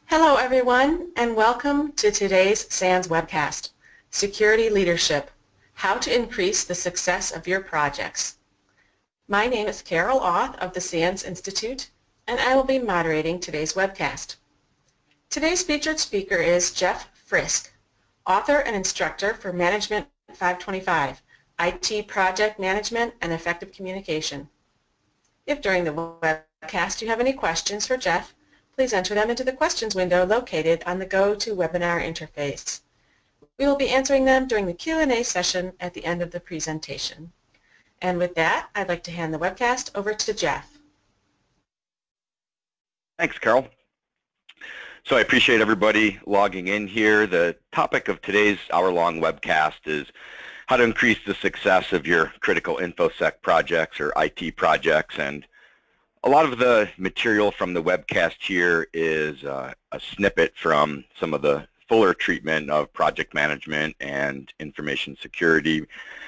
Hello everyone and welcome to today's SANS webcast, Security Leadership, How to Increase the Success of Your Projects. My name is Carol Auth of the SANS Institute and I will be moderating today's webcast. Today's featured speaker is Jeff Frisk, author and instructor for Management 525, IT Project Management and Effective Communication. If during the webcast you have any questions for Jeff, please enter them into the questions window located on the GoToWebinar interface. We will be answering them during the Q&A session at the end of the presentation. And with that, I'd like to hand the webcast over to Jeff. Thanks, Carol. So I appreciate everybody logging in here. The topic of today's hour-long webcast is how to increase the success of your critical infosec projects or IT projects. And a lot of the material from the webcast here is a snippet from some of the fuller treatment of project management and information security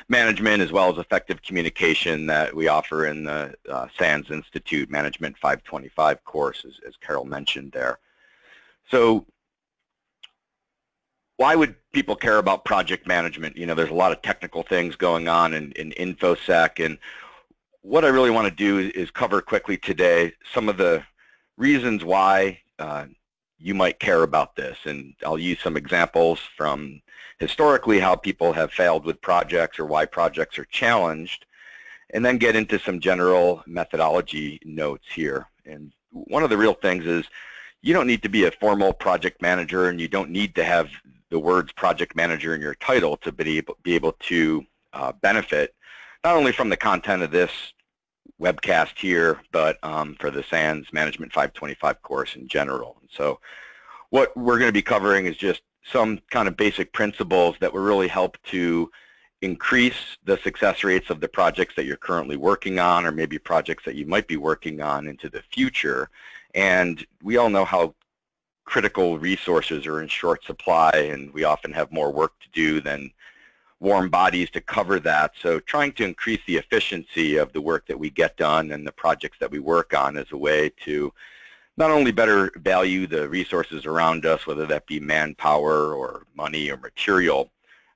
management, as well as effective communication that we offer in the SANS Institute Management 525 course, as Carol mentioned there. So why would people care about project management? You know, there's a lot of technical things going on in infosec, and what I really want to do is cover quickly today some of the reasons why you might care about this, and I'll use some examples from historically how people have failed with projects or why projects are challenged, and then get into some general methodology notes here. And one of the real things is you don't need to be a formal project manager, and you don't need to have the words project manager in your title to be able to benefit not only from the content of this webcast here, but for the SANS Management 525 course in general. And so what we're going to be covering is just some kind of basic principles that will really help to increase the success rates of the projects that you're currently working on, or maybe projects that you might be working on into the future. And we all know how critical resources are in short supply, and we often have more work to do than warm bodies to cover that. So trying to increase the efficiency of the work that we get done and the projects that we work on is a way to not only better value the resources around us, whether that be manpower or money or material,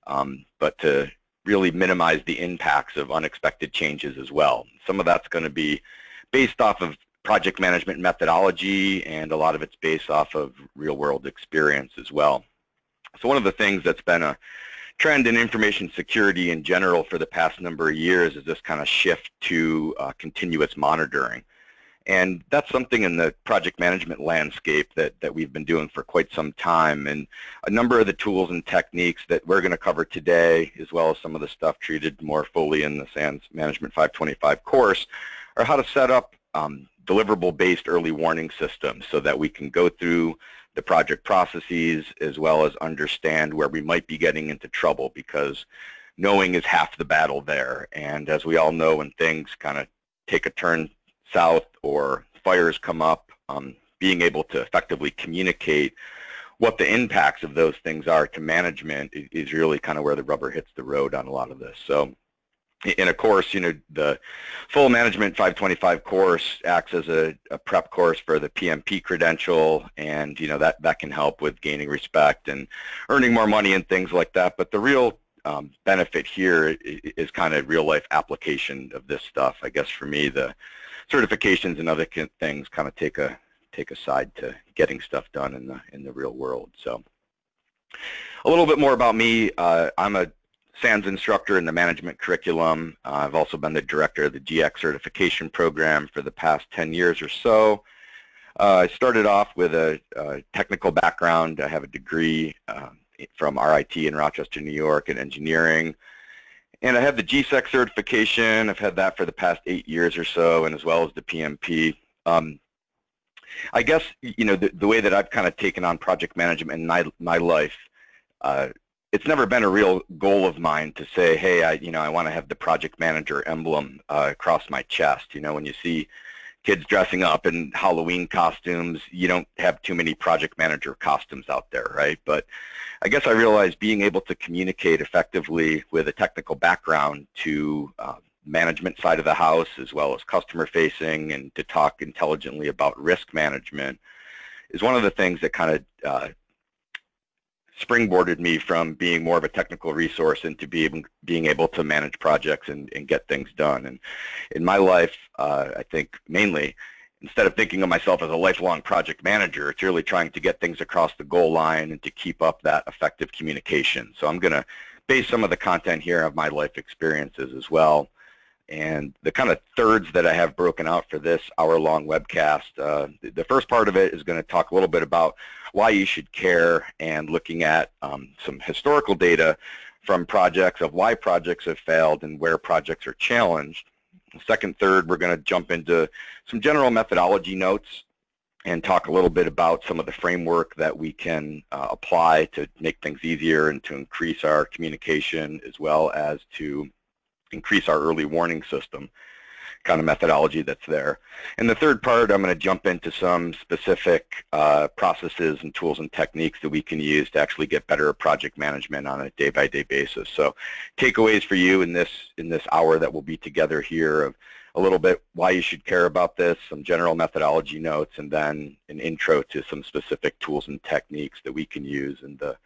but to really minimize the impacts of unexpected changes as well. Some of that's going to be based off of project management methodology, and a lot of it's based off of real-world experience as well. So one of the things that's been a trend in information security in general for the past number of years is this kind of shift to continuous monitoring. And that's something in the project management landscape that we've been doing for quite some time. And a number of the tools and techniques that we're going to cover today, as well as some of the stuff treated more fully in the SANS Management 525 course, are how to set up deliverable-based early warning systems so that we can go through the project processes as well as understand where we might be getting into trouble, because knowing is half the battle there. And as we all know, when things kind of take a turn south or fires come up, being able to effectively communicate what the impacts of those things are to management is really kind of where the rubber hits the road on a lot of this. So in a course, you know, the full Management 525 course acts as a prep course for the PMP credential, and you know that can help with gaining respect and earning more money and things like that. But the real benefit here is kind of real life application of this stuff. I guess for me, the certifications and other things kind of take a side to getting stuff done in the real world. So a little bit more about me. I'm a SANS instructor in the management curriculum. I've also been the director of the GX certification program for the past 10 years or so. I started off with a technical background. I have a degree from RIT in Rochester, New York in engineering. And I have the GSEC certification. I've had that for the past 8 years or so, and as well as the PMP. I guess, you know, the way that I've kind of taken on project management in my life, it's never been a real goal of mine to say, hey, I want to have the project manager emblem across my chest. You know, when you see kids dressing up in Halloween costumes, you don't have too many project manager costumes out there, right? But I guess I realized being able to communicate effectively with a technical background to management side of the house, as well as customer facing, and to talk intelligently about risk management is one of the things that kind of springboarded me from being more of a technical resource into being able to manage projects and get things done. And in my life, I think mainly, instead of thinking of myself as a lifelong project manager, it's really trying to get things across the goal line and to keep up that effective communication. So I'm going to base some of the content here of my life experiences as well. And the kind of thirds that I have broken out for this hour-long webcast, the first part of it is going to talk a little bit about why you should care and looking at some historical data from projects of why projects have failed and where projects are challenged. The second third, we're going to jump into some general methodology notes and talk a little bit about some of the framework that we can apply to make things easier and to increase our communication, as well as to increase our early warning system kind of methodology that's there. In the third part, I'm going to jump into some specific processes and tools and techniques that we can use to actually get better project management on a day-by-day basis. So takeaways for you in this hour that we'll be together here of a little bit why you should care about this, some general methodology notes, and then an intro to some specific tools and techniques that we can use. And the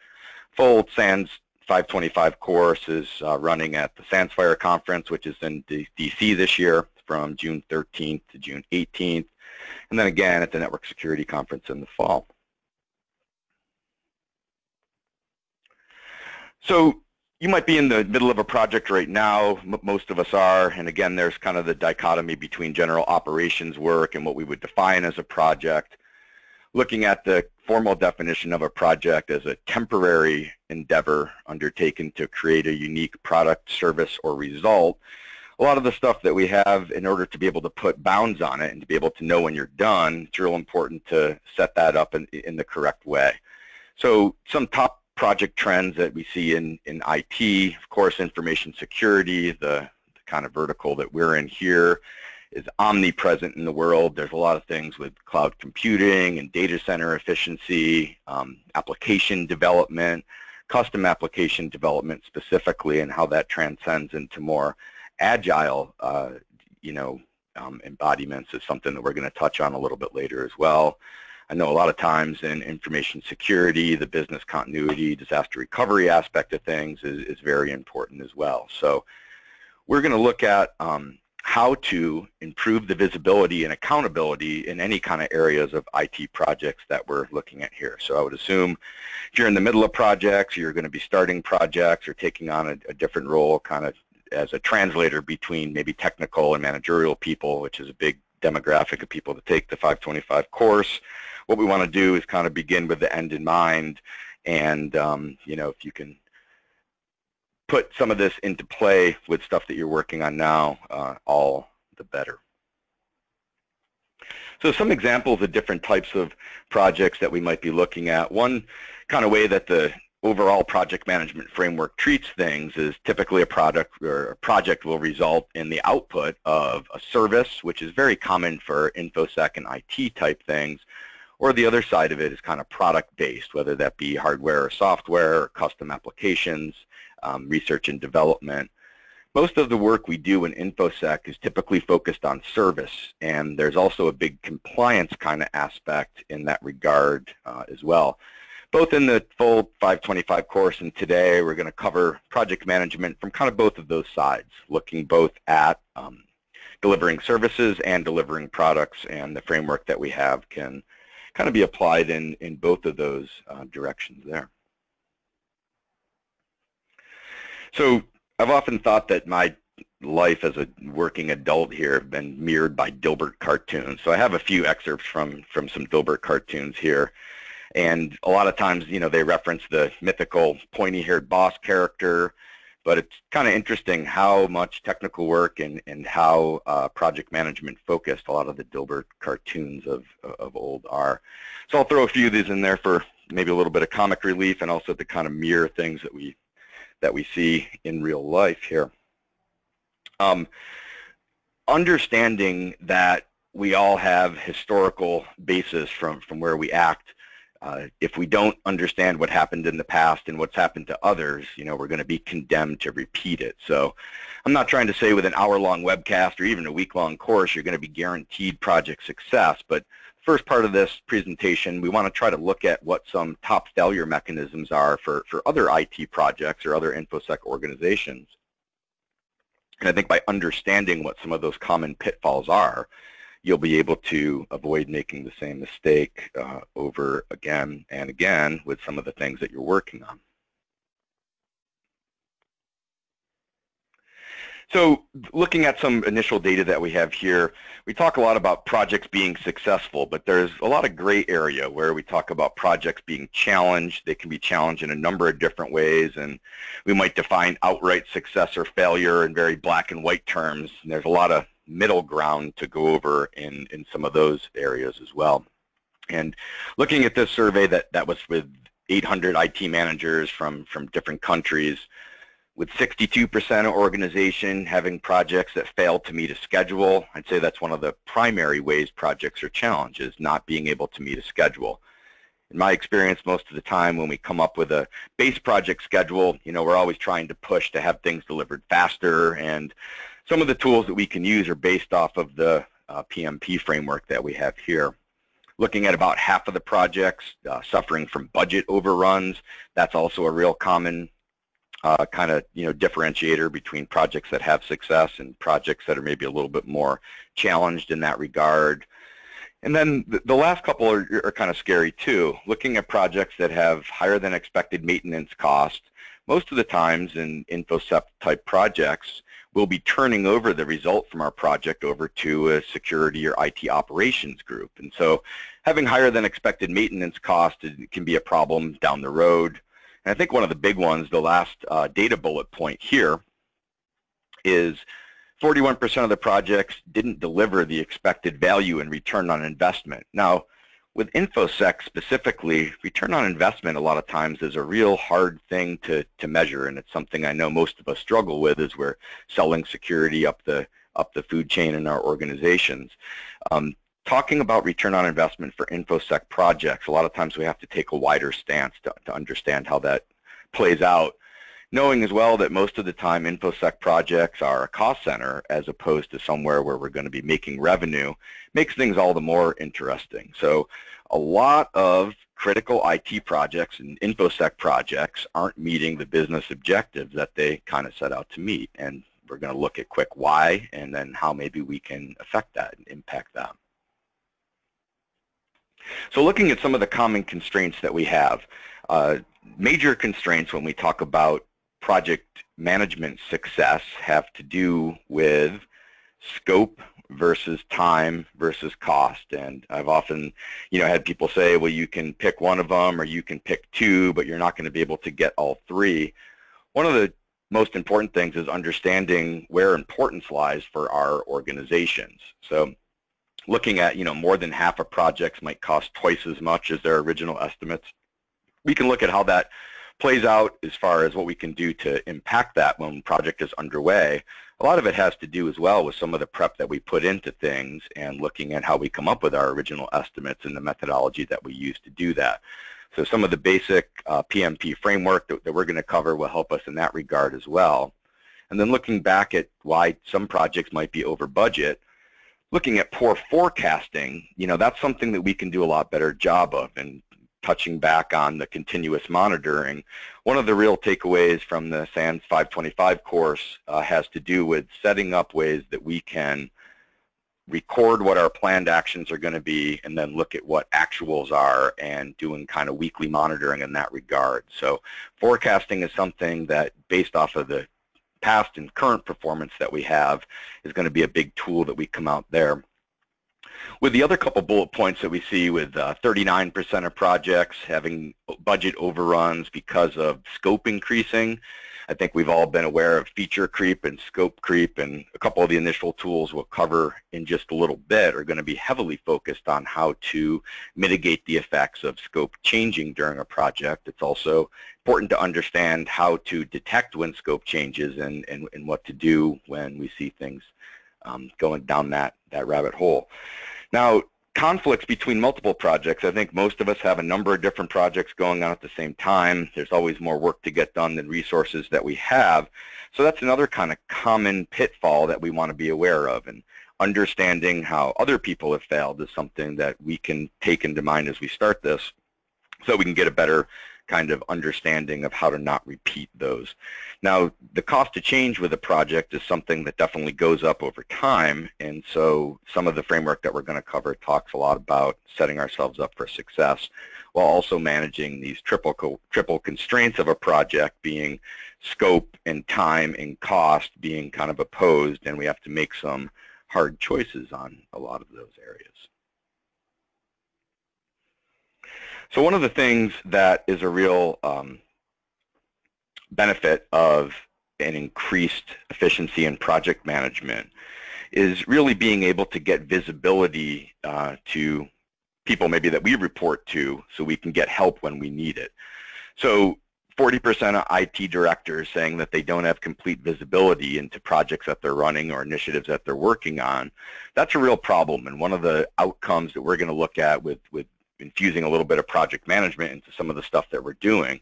full SANS 525 course is running at the SANS Fire Conference, which is in DC this year from June 13th to June 18th, and then again at the Network Security Conference in the fall. So you might be in the middle of a project right now, most of us are, and again there's kind of the dichotomy between general operations work and what we would define as a project. Looking at the formal definition of a project as a temporary endeavor undertaken to create a unique product, service, or result, a lot of the stuff that we have, in order to be able to put bounds on it and to be able to know when you're done, it's real important to set that up in the correct way. So some top project trends that we see in IT, of course, information security, the kind of vertical that we're in here, is omnipresent in the world. There's a lot of things with cloud computing and data center efficiency, application development, custom application development specifically, and how that transcends into more agile, embodiments is something that we're going to touch on a little bit later as well. I know a lot of times in information security, the business continuity, disaster recovery aspect of things is very important as well. So we're going to look at how to improve the visibility and accountability in any kind of areas of IT projects that we're looking at here. So I would assume if you're in the middle of projects, you're going to be starting projects or taking on a different role kind of as a translator between maybe technical and managerial people, which is a big demographic of people that take the 525 course. What we want to do is kind of begin with the end in mind, and if you can put some of this into play with stuff that you're working on now, all the better. So some examples of different types of projects that we might be looking at. One kind of way that the overall project management framework treats things is typically a product or a project will result in the output of a service, which is very common for infosec and IT type things, or the other side of it is kind of product-based, whether that be hardware or software or custom applications, research and development. Most of the work we do in infosec is typically focused on service, and there's also a big compliance kind of aspect in that regard as well. Both in the full 525 course and today, we're going to cover project management from kind of both of those sides, looking both at delivering services and delivering products, and the framework that we have can kind of be applied in both of those directions there. So I've often thought that my life as a working adult here have been mirrored by Dilbert cartoons. So I have a few excerpts from some Dilbert cartoons here. And a lot of times, they reference the mythical pointy-haired boss character, but it's kind of interesting how much technical work and how project management focused a lot of the Dilbert cartoons of old are. So I'll throw a few of these in there for maybe a little bit of comic relief and also to kind of mirror things that we see in real life here. Understanding that we all have historical basis from where we act. If we don't understand what happened in the past and what's happened to others, we're going to be condemned to repeat it. So I'm not trying to say with an hour-long webcast or even a week-long course you're going to be guaranteed project success, but first part of this presentation, we want to try to look at what some top failure mechanisms are for other IT projects or other InfoSec organizations. And I think by understanding what some of those common pitfalls are, you'll be able to avoid making the same mistake over again and again with some of the things that you're working on. So looking at some initial data that we have here, we talk a lot about projects being successful, but there's a lot of gray area where we talk about projects being challenged. They can be challenged in a number of different ways, and we might define outright success or failure in very black and white terms. And there's a lot of middle ground to go over in some of those areas as well. And looking at this survey that was with 800 IT managers from different countries, with 62% of organization having projects that fail to meet a schedule, I'd say that's one of the primary ways projects are challenged, is not being able to meet a schedule. In my experience, most of the time when we come up with a base project schedule, we're always trying to push to have things delivered faster, and some of the tools that we can use are based off of the PMP framework that we have here. Looking at about half of the projects suffering from budget overruns, that's also a real common kind of differentiator between projects that have success and projects that are maybe a little bit more challenged in that regard. And then the last couple are kind of scary too. Looking at projects that have higher than expected maintenance cost, most of the times in InfoSec type projects, we'll be turning over the result from our project over to a security or IT operations group. And so having higher than expected maintenance cost can be a problem down the road. And I think one of the big ones, the last data bullet point here, is 41% of the projects didn't deliver the expected value and return on investment. Now, with InfoSec specifically, return on investment a lot of times is a real hard thing to measure, and it's something I know most of us struggle with as we're selling security up the food chain in our organizations. Talking about return on investment for InfoSec projects, a lot of times we have to take a wider stance to understand how that plays out, knowing as well that most of the time InfoSec projects are a cost center as opposed to somewhere where we're going to be making revenue, makes things all the more interesting. So a lot of critical IT projects and InfoSec projects aren't meeting the business objectives that they kind of set out to meet, and we're going to look at quick why and then how maybe we can affect that and impact that. So looking at some of the common constraints that we have, major constraints when we talk about project management success have to do with scope versus time versus cost. And I've often, had people say, well, you can pick one of them or you can pick two, but you're not going to be able to get all three. One of the most important things is understanding where importance lies for our organizations. So looking at, more than half of projects might cost twice as much as their original estimates. We can look at how that plays out as far as what we can do to impact that when the project is underway. A lot of it has to do as well with some of the prep that we put into things and looking at how we come up with our original estimates and the methodology that we use to do that. So some of the basic PMP framework that we're going to cover will help us in that regard as well. And then looking back at why some projects might be over budget, looking at poor forecasting, that's something that we can do a lot better job of. And touching back on the continuous monitoring, one of the real takeaways from the SANS 525 course has to do with setting up ways that we can record what our planned actions are going to be and then look at what actuals are and doing kind of weekly monitoring in that regard. So forecasting is something that, based off of the past and current performance that we have, is going to be a big tool that we come out there. With the other couple bullet points that we see, with 39% of projects having budget overruns because of scope increasing, I think we've all been aware of feature creep and scope creep, and a couple of the initial tools we'll cover in just a little bit are going to be heavily focused on how to mitigate the effects of scope changing during a project. It's also important to understand how to detect when scope changes and what to do when we see things going down that rabbit hole. Now, conflicts between multiple projects, I think most of us have a number of different projects going on at the same time. There's always more work to get done than resources that we have. So that's another kind of common pitfall that we want to be aware of. And understanding how other people have failed is something that we can take into mind as we start this, so we can get a better kind of understanding of how to not repeat those. Now, the cost to change with a project is something that definitely goes up over time, and so some of the framework that we're going to cover talks a lot about setting ourselves up for success while also managing these triple constraints of a project, being scope and time and cost being kind of opposed, and we have to make some hard choices on a lot of those areas. So one of the things that is a real benefit of an increased efficiency in project management is really being able to get visibility to people maybe that we report to, so we can get help when we need it. So 40% of IT directors saying that they don't have complete visibility into projects that they're running or initiatives that they're working on. That's a real problem, and one of the outcomes that we're going to look at with infusing a little bit of project management into some of the stuff that we're doing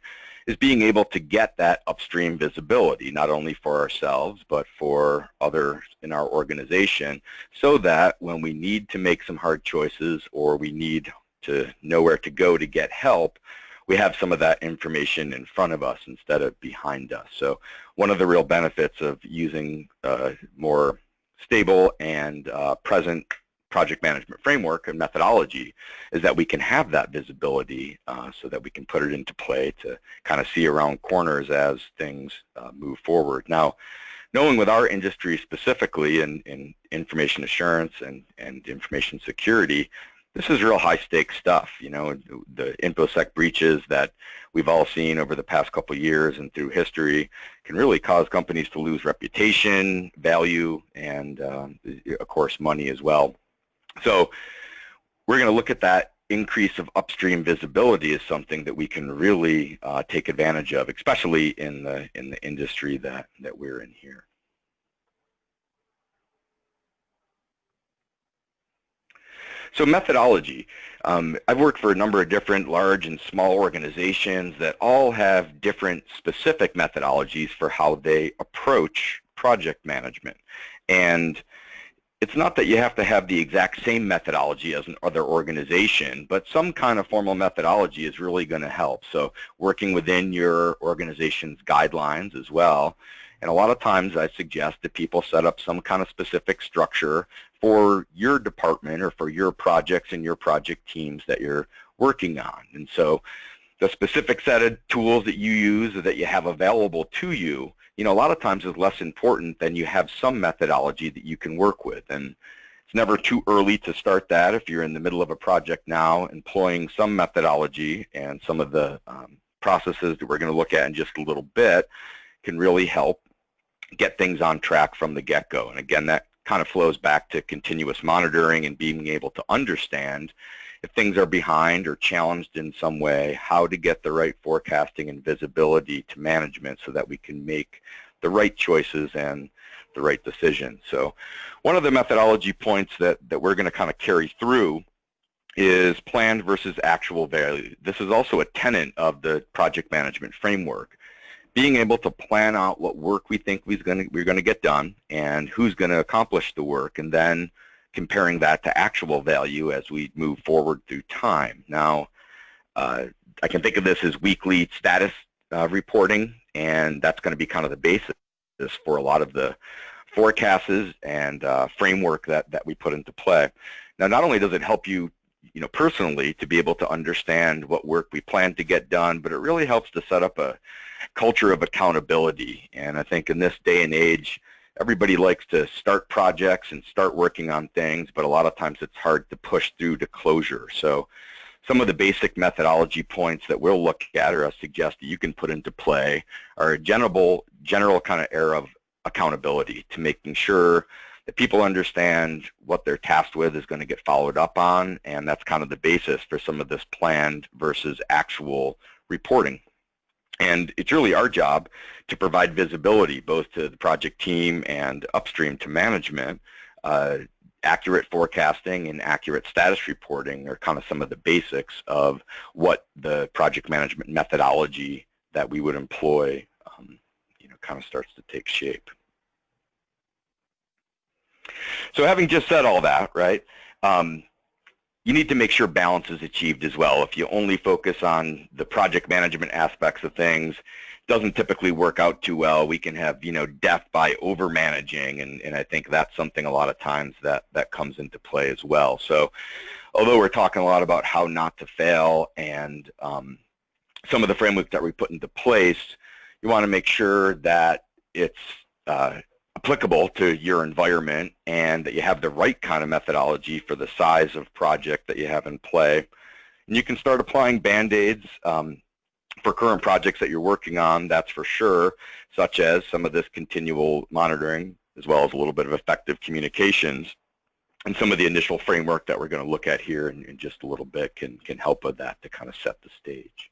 is being able to get that upstream visibility, not only for ourselves, but for others in our organization, so that when we need to make some hard choices or we need to know where to go to get help, we have some of that information in front of us instead of behind us. So one of the real benefits of using more stable and present project management framework and methodology is that we can have that visibility so that we can put it into play to kind of see around corners as things move forward. Now, knowing with our industry specifically in information assurance and information security, this is real high-stakes stuff. You know, the infosec breaches that we've all seen over the past couple of years and through history can really cause companies to lose reputation, value, and of course money as well. So we're going to look at that increase of upstream visibility as something that we can really take advantage of, especially in the industry that we're in here. So methodology. I've worked for a number of different large and small organizations that all have different specific methodologies for how they approach project management. And it's not that you have to have the exact same methodology as another organization, but some kind of formal methodology is really going to help. So working within your organization's guidelines as well. And a lot of times I suggest that people set up some kind of specific structure for your department or for your projects and your project teams that you're working on. And so the specific set of tools that you use or that you have available to you, a lot of times is less important than you have some methodology that you can work with. And it's never too early to start that if you're in the middle of a project now, employing some methodology, and some of the processes that we're going to look at in just a little bit can really help get things on track from the get-go. And again, that kind of flows back to continuous monitoring and being able to understand if things are behind or challenged in some way, how to get the right forecasting and visibility to management so that we can make the right choices and the right decisions. So one of the methodology points that we're going to kind of carry through is planned versus actual value. This is also a tenet of the project management framework. Being able to plan out what work we think we're going to get done and who's going to accomplish the work, and then comparing that to actual value as we move forward through time. Now, I can think of this as weekly status reporting, and that's going to be kind of the basis for a lot of the forecasts and framework that we put into play. Now, not only does it help you, personally to be able to understand what work we plan to get done, but it really helps to set up a culture of accountability. And I think in this day and age, everybody likes to start projects and start working on things, but a lot of times it's hard to push through to closure. So some of the basic methodology points that we'll look at, or I suggest that you can put into play, are a general kind of area of accountability to making sure that people understand what they're tasked with is going to get followed up on, and that's kind of the basis for some of this planned versus actual reporting. And it's really our job to provide visibility both to the project team and upstream to management. Accurate forecasting and accurate status reporting are kind of some of the basics of what the project management methodology that we would employ kind of starts to take shape. So having just said all that, right, you need to make sure balance is achieved as well. If you only focus on the project management aspects of things, it doesn't typically work out too well. We can have, death by over-managing, and I think that's something a lot of times that comes into play as well. So although we're talking a lot about how not to fail and some of the framework that we put into place, you want to make sure that it's applicable to your environment and that you have the right kind of methodology for the size of project that you have in play. And you can start applying Band-Aids for current projects that you're working on, that's for sure, such as some of this continual monitoring, as well as a little bit of effective communications. And some of the initial framework that we're going to look at here in just a little bit can help with that to kind of set the stage.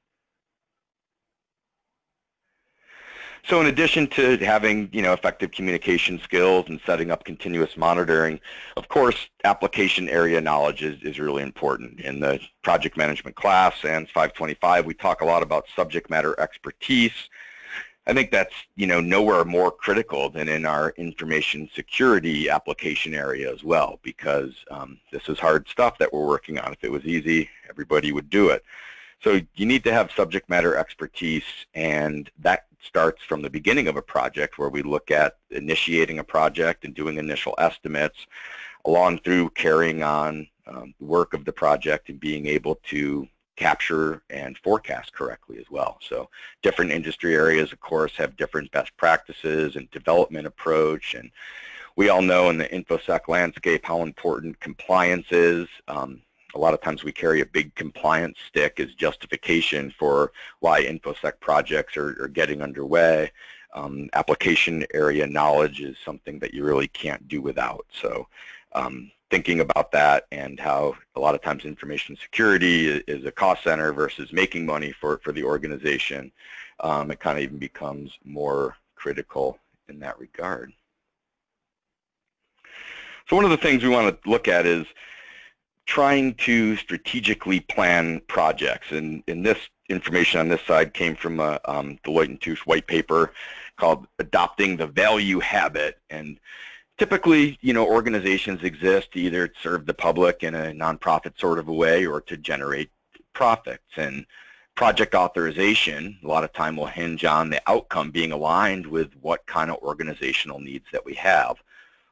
So in addition to having, effective communication skills and setting up continuous monitoring, of course, application area knowledge is really important. In the project management class, SANS 525, we talk a lot about subject matter expertise. I think that's, nowhere more critical than in our information security application area as well, because this is hard stuff that we're working on. If it was easy, everybody would do it. So you need to have subject matter expertise, and that starts from the beginning of a project where we look at initiating a project and doing initial estimates, along through carrying on the work of the project and being able to capture and forecast correctly as well. So different industry areas, of course, have different best practices and development approach, and we all know in the infosec landscape how important compliance is. A lot of times we carry a big compliance stick as justification for why infosec projects are getting underway. Application area knowledge is something that you really can't do without. So thinking about that and how a lot of times information security is a cost center versus making money for the organization, it kind of even becomes more critical in that regard. So one of the things we want to look at is trying to strategically plan projects, and this information on this side came from a Deloitte & Touche white paper called Adopting the Value Habit. And typically, organizations exist to either serve the public in a nonprofit sort of a way or to generate profits. And project authorization, a lot of time, will hinge on the outcome being aligned with what kind of organizational needs that we have.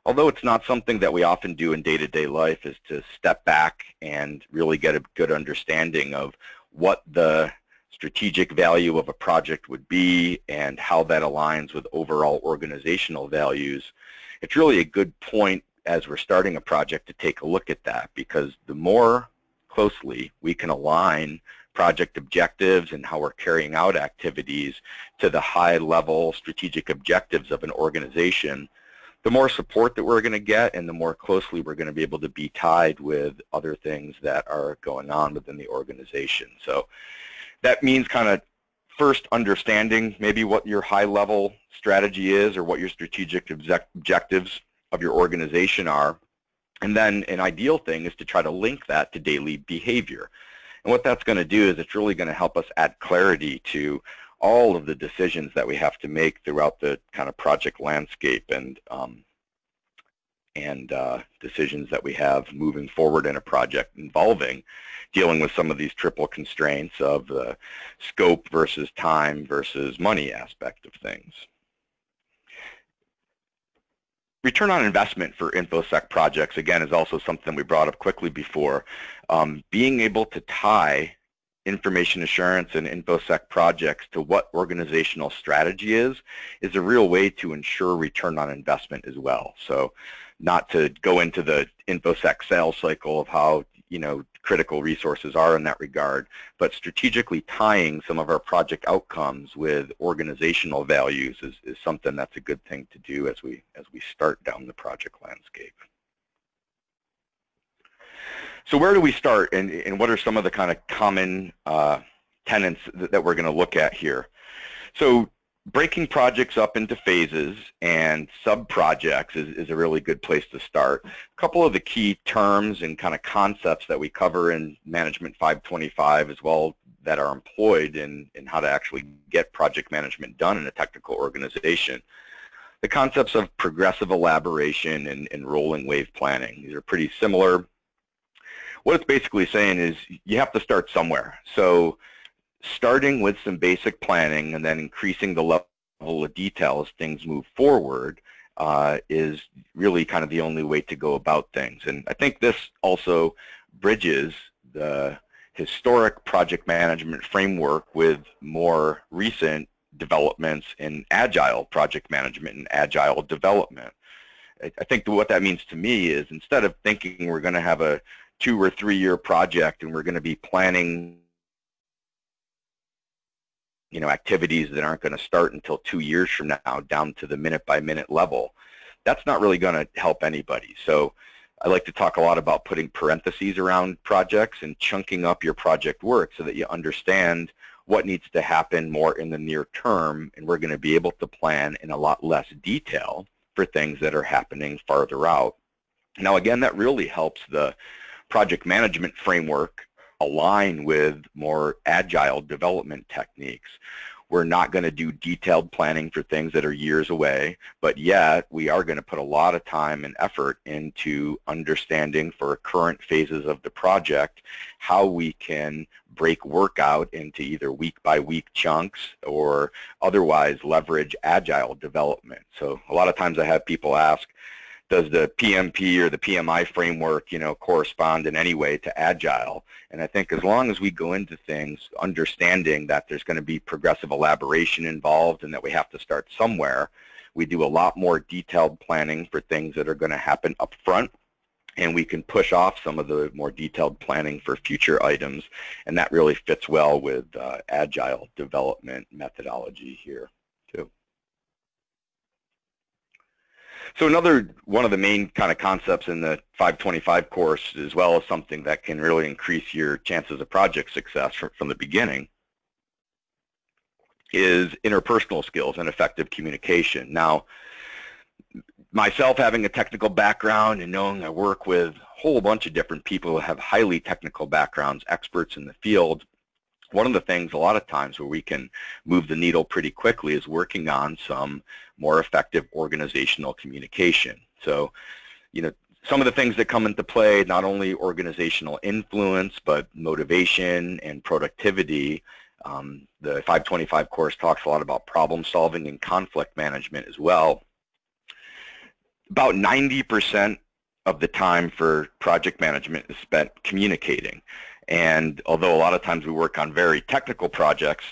Although it's not something that we often do in day-to-day life, is to step back and really get a good understanding of what the strategic value of a project would be and how that aligns with overall organizational values. It's really a good point as we're starting a project to take a look at that, because the more closely we can align project objectives and how we're carrying out activities to the high-level strategic objectives of an organization, the more support that we're going to get and the more closely we're going to be able to be tied with other things that are going on within the organization. So that means kind of first understanding maybe what your high-level strategy is or what your strategic objectives of your organization are. And then an ideal thing is to try to link that to daily behavior. And what that's going to do is it's really going to help us add clarity to all of the decisions that we have to make throughout the kind of project landscape and decisions that we have moving forward in a project involving dealing with some of these triple constraints of the scope versus time versus money aspect of things. Return on investment for infosec projects, again, is also something we brought up quickly before. Being able to tie information assurance and infosec projects to what organizational strategy is a real way to ensure return on investment as well. So not to go into the infosec sales cycle of how critical resources are in that regard, but strategically tying some of our project outcomes with organizational values is something that's a good thing to do as we start down the project landscape. So where do we start, and what are some of the kind of common tenets that we're going to look at here? So breaking projects up into phases and sub-projects is a really good place to start. A couple of the key terms and kind of concepts that we cover in Management 525 as well that are employed in how to actually get project management done in a technical organization. the concepts of progressive elaboration and rolling wave planning. These are pretty similar. What it's basically saying is you have to start somewhere. So starting with some basic planning and then increasing the level of detail as things move forward is really kind of the only way to go about things. And I think this also bridges the historic project management framework with more recent developments in agile project management and agile development. I think what that means to me is instead of thinking we're going to have a 2 or 3 year project and we're going to be planning activities that aren't going to start until 2 years from now down to the minute by minute level, that's not really going to help anybody. So I like to talk a lot about putting parentheses around projects and chunking up your project work so that you understand what needs to happen more in the near term, and we're going to be able to plan in a lot less detail for things that are happening farther out. Now again, that really helps the project management framework align with more agile development techniques. We're not going to do detailed planning for things that are years away, but yet we are going to put a lot of time and effort into understanding for current phases of the project how we can break work out into either week-by-week chunks or otherwise leverage agile development. So a lot of times I have people ask, does the PMP or the PMI framework, correspond in any way to Agile? And I think as long as we go into things understanding that there's going to be progressive elaboration involved and that we have to start somewhere, we do a lot more detailed planning for things that are going to happen up front, and we can push off some of the more detailed planning for future items, and that really fits well with Agile development methodology here too. So another one of the main kind of concepts in the 525 course, as well as something that can really increase your chances of project success from the beginning, is interpersonal skills and effective communication. Now, myself having a technical background and knowing I work with a whole bunch of different people who have highly technical backgrounds, experts in the field, one of the things a lot of times where we can move the needle pretty quickly is working on some more effective organizational communication. So, some of the things that come into play, not only organizational influence, but motivation and productivity. The 525 course talks a lot about problem solving and conflict management as well. About 90% of the time for project management is spent communicating. And although a lot of times we work on very technical projects,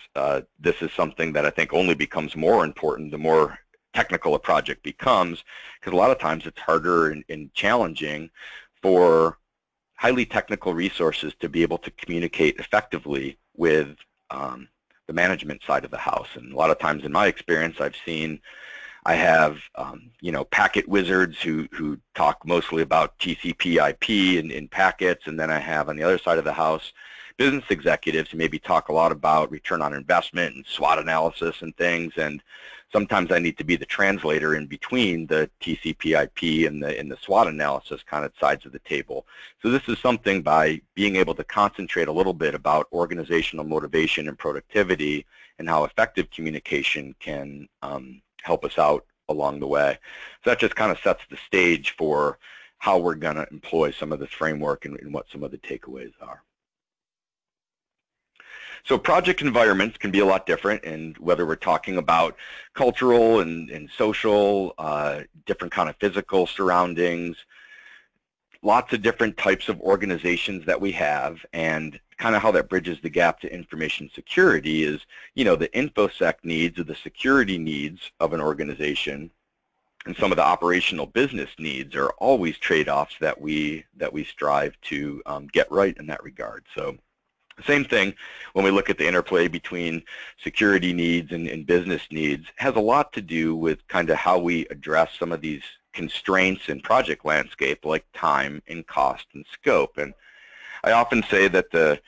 this is something that I think only becomes more important the more technical a project becomes, because a lot of times it's harder and challenging for highly technical resources to be able to communicate effectively with the management side of the house. And a lot of times in my experience, I have packet wizards who talk mostly about TCP/IP and packets, and then I have on the other side of the house business executives who maybe talk a lot about return on investment and SWOT analysis and things, and sometimes I need to be the translator in between the TCP/IP and the SWOT analysis kind of sides of the table. So this is something, by being able to concentrate a little bit about organizational motivation and productivity and how effective communication can help us out along the way. So that just kind of sets the stage for how we're going to employ some of this framework and what some of the takeaways are. So project environments can be a lot different, and whether we're talking about cultural and social, different kind of physical surroundings, lots of different types of organizations that we have, and kind of how that bridges the gap to information security is, the infosec needs or the security needs of an organization and some of the operational business needs are always trade-offs that we strive to get right in that regard. So same thing when we look at the interplay between security needs and business needs, has a lot to do with kind of how we address some of these constraints in project landscape like time and cost and scope. And I often say that the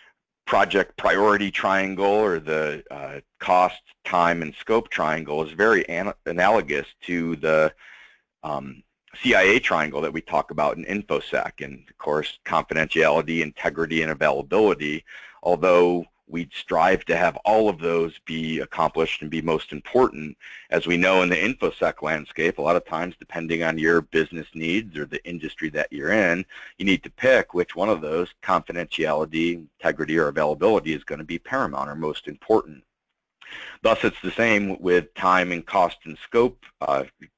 project priority triangle or the cost, time, and scope triangle is very analogous to the CIA triangle that we talk about in infosec, and of course confidentiality, integrity, and availability. Although we'd strive to have all of those be accomplished and be most important. As we know in the infosec landscape, a lot of times depending on your business needs or the industry that you're in, you need to pick which one of those, confidentiality, integrity, or availability, is going to be paramount or most important. Thus, it's the same with time and cost and scope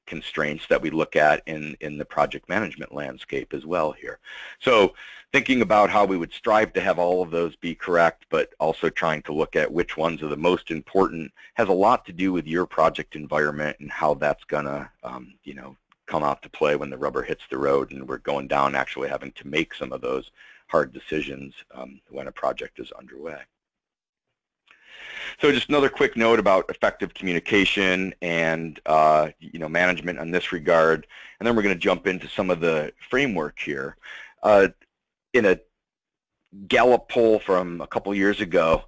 constraints that we look at in the project management landscape as well here. So thinking about how we would strive to have all of those be correct, but also trying to look at which ones are the most important has a lot to do with your project environment and how that's going to, come out to play when the rubber hits the road and we're going down actually having to make some of those hard decisions when a project is underway. So just another quick note about effective communication and management in this regard, and then we're going to jump into some of the framework here. In a Gallup poll from a couple years ago,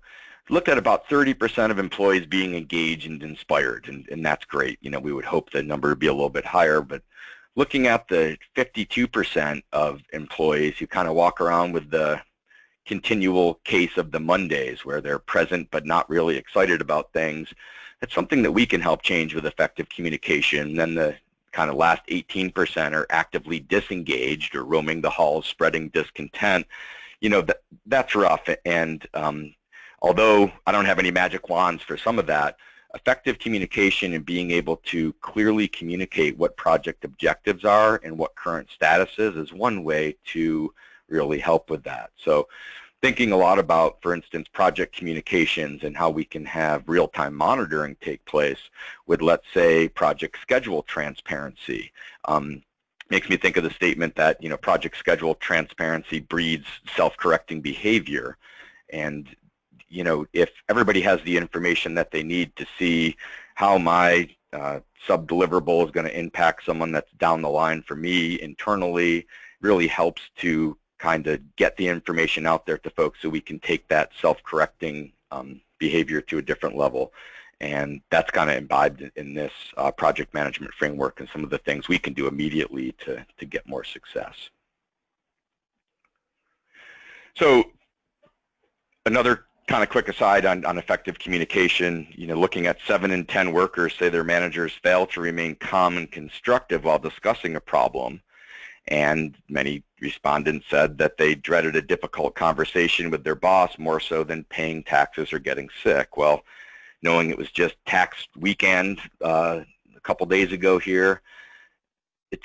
looked at about 30% of employees being engaged and inspired, and that's great. We would hope the number would be a little bit higher, but looking at the 52% of employees who kind of walk around with the continual case of the Mondays where they're present but not really excited about things, it's something that we can help change with effective communication. And then the kind of last 18% are actively disengaged or roaming the halls, spreading discontent. That's rough. And although I don't have any magic wands for some of that, effective communication and being able to clearly communicate what project objectives are and what current status is one way to really help with that. So thinking a lot about, for instance, project communications and how we can have real-time monitoring take place with, let's say, project schedule transparency. Makes me think of the statement that, project schedule transparency breeds self-correcting behavior. And, if everybody has the information that they need to see how my sub-deliverable is going to impact someone that's down the line for me internally, really helps to kind of get the information out there to folks so we can take that self-correcting behavior to a different level. And that's kind of imbibed in this project management framework and some of the things we can do immediately to get more success. So another kind of quick aside on effective communication, looking at 7 in 10 workers say their managers fail to remain calm and constructive while discussing a problem. And many respondents said that they dreaded a difficult conversation with their boss more so than paying taxes or getting sick. Well, knowing it was just tax weekend a couple days ago here,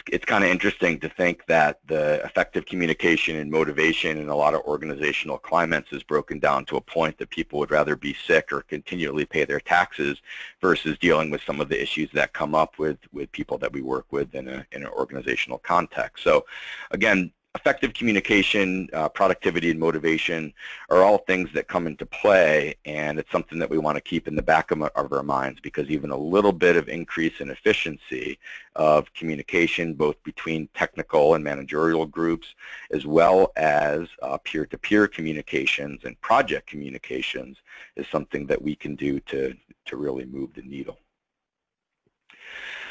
it's kind of interesting to think that the effective communication and motivation in a lot of organizational climates is broken down to a point that people would rather be sick or continually pay their taxes versus dealing with some of the issues that come up with people that we work with in an organizational context. So again, effective communication, productivity, and motivation are all things that come into play, and it's something that we want to keep in the back of our minds, because even a little bit of increase in efficiency of communication, both between technical and managerial groups, as well as peer-to-peer communications and project communications, is something that we can do to really move the needle.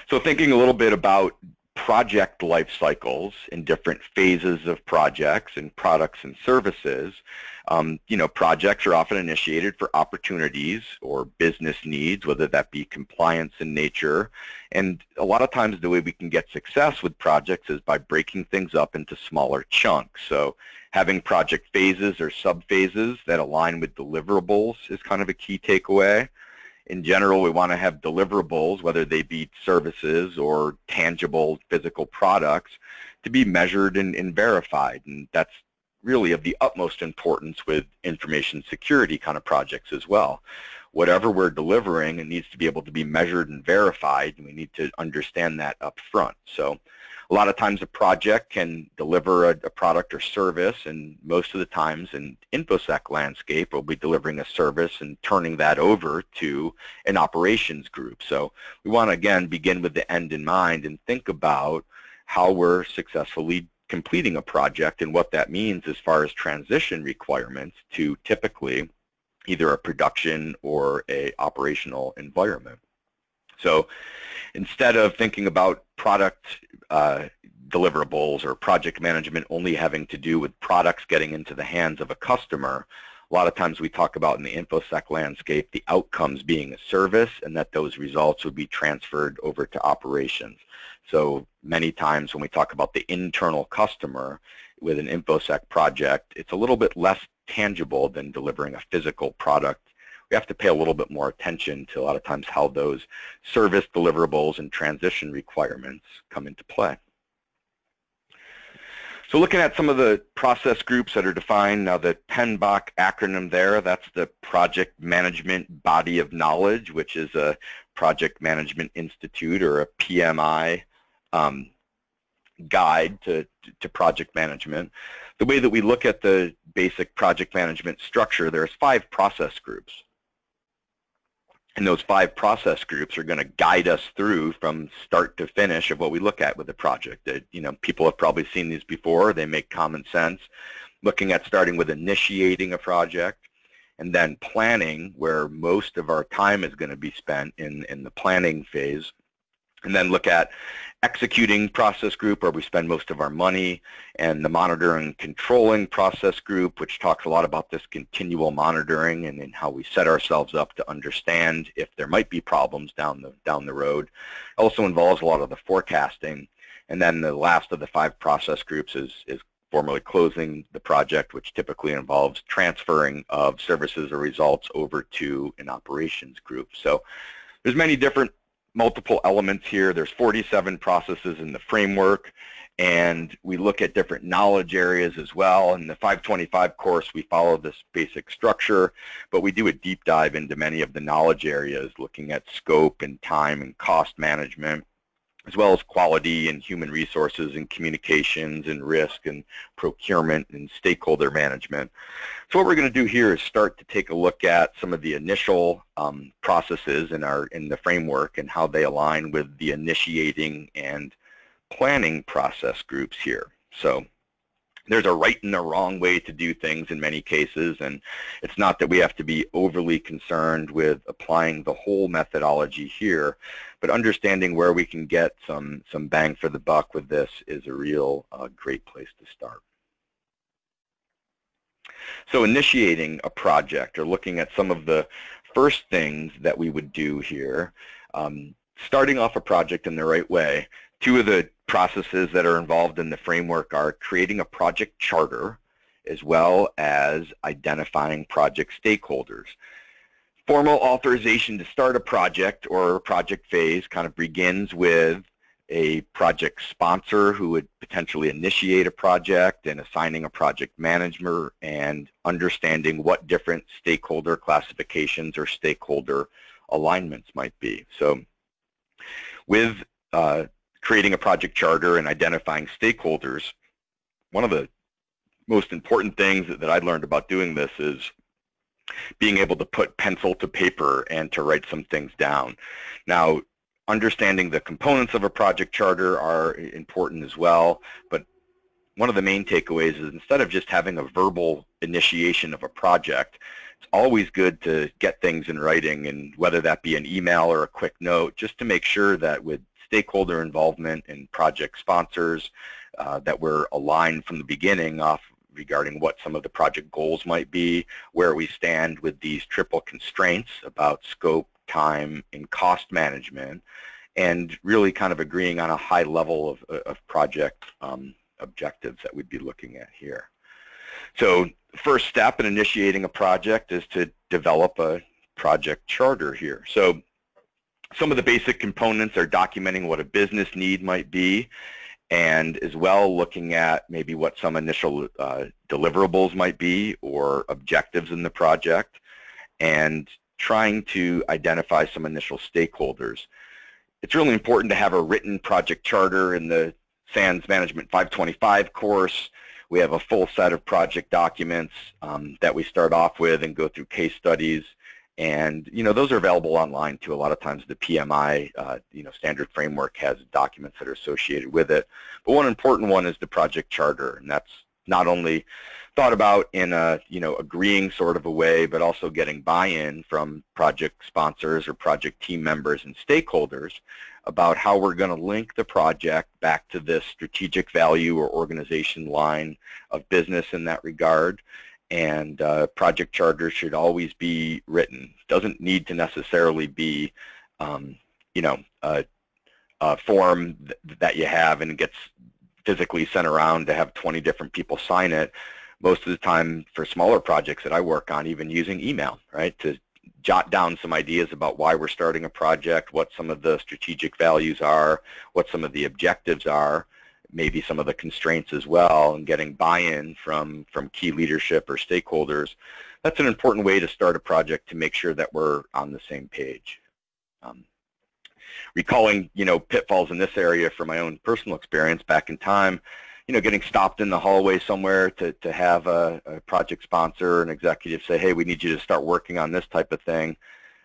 So thinking a little bit about project life cycles in different phases of projects and products and services. Projects are often initiated for opportunities or business needs, whether that be compliance in nature. And a lot of times the way we can get success with projects is by breaking things up into smaller chunks. So having project phases or sub-phases that align with deliverables is kind of a key takeaway. In general, we want to have deliverables, whether they be services or tangible physical products, to be measured and verified. And that's really of the utmost importance with information security kind of projects as well. Whatever we're delivering, it needs to be able to be measured and verified, and we need to understand that up front. So a lot of times a project can deliver a product or service, and most of the times in infosec landscape we'll be delivering a service and turning that over to an operations group. So we want to again begin with the end in mind and think about how we're successfully completing a project and what that means as far as transition requirements to typically either a production or a operational environment. So instead of thinking about product deliverables or project management only having to do with products getting into the hands of a customer, A lot of times we talk about in the infosec landscape the outcomes being a service and that those results would be transferred over to operations. So many times when we talk about the internal customer with an infosec project, it's a little bit less tangible than delivering a physical product. We have to pay a little bit more attention to a lot of times how those service deliverables and transition requirements come into play. So looking at some of the process groups that are defined, now the PMBOK acronym there, that's the Project Management Body of Knowledge, which is a Project Management Institute or a PMI guide to project management. The way that we look at the basic project management structure, there's 5 process groups. And those 5 process groups are going to guide us through from start to finish of what we look at with the project. People have probably seen these before. They make common sense. Looking at starting with initiating a project, and then planning, where most of our time is going to be spent in the planning phase. And then look at executing process group, where we spend most of our money, and the monitoring and controlling process group, which talks a lot about this continual monitoring and how we set ourselves up to understand if there might be problems down the road. It also involves a lot of the forecasting. And then the last of the 5 process groups is formally closing the project, which typically involves transferring of services or results over to an operations group. So there's many different multiple elements here. There's 47 processes in the framework, and we look at different knowledge areas as well. In the 525 course, we follow this basic structure, but we do a deep dive into many of the knowledge areas, looking at scope and time and cost management, as well as quality and human resources and communications and risk and procurement and stakeholder management. So what we're going to do here is start to take a look at some of the initial processes in the framework and how they align with the initiating and planning process groups here. So there's a right and a wrong way to do things in many cases, and it's not that we have to be overly concerned with applying the whole methodology here, but understanding where we can get some bang for the buck with this is a real great place to start. So initiating a project, or looking at some of the first things that we would do here, starting off a project in the right way. 2 of the processes that are involved in the framework are creating a project charter, as well as identifying project stakeholders. Formal authorization to start a project or a project phase kind of begins with a project sponsor who would potentially initiate a project, and assigning a project manager and understanding what different stakeholder classifications or stakeholder alignments might be. So with creating a project charter and identifying stakeholders, one of the most important things that I learned about doing this is being able to put pencil to paper and to write some things down. Now, understanding the components of a project charter are important as well, but one of the main takeaways is instead of just having a verbal initiation of a project, it's always good to get things in writing, and whether that be an email or a quick note, just to make sure that with stakeholder involvement and project sponsors that we're aligned from the beginning off regarding what some of the project goals might be, where we stand with these triple constraints about scope, time, and cost management, and really kind of agreeing on a high level of project objectives that we'd be looking at here. So first step in initiating a project is to develop a project charter here. So some of the basic components are documenting what a business need might be, and as well looking at maybe what some initial deliverables might be or objectives in the project, and trying to identify some initial stakeholders. It's really important to have a written project charter. In the SANS Management 525 course, we have a full set of project documents that we start off with and go through case studies. And those are available online too. A lot of times the PMI standard framework has documents that are associated with it. But one important one is the project charter, and that's not only thought about in a agreeing sort of a way, but also getting buy-in from project sponsors or project team members and stakeholders about how we're going to link the project back to this strategic value or organization line of business in that regard, and project charter should always be written. Doesn't need to necessarily be, you know, a form that you have and it gets physically sent around to have 20 different people sign it. Most of the time for smaller projects that I work on, even using email, right, to jot down some ideas about why we're starting a project, what some of the strategic values are, what some of the objectives are, maybe some of the constraints as well, and getting buy-in from key leadership or stakeholders. That's an important way to start a project to make sure that we're on the same page. Recalling, pitfalls in this area from my own personal experience back in time, getting stopped in the hallway somewhere to have a project sponsor, an executive say, hey, we need you to start working on this type of thing.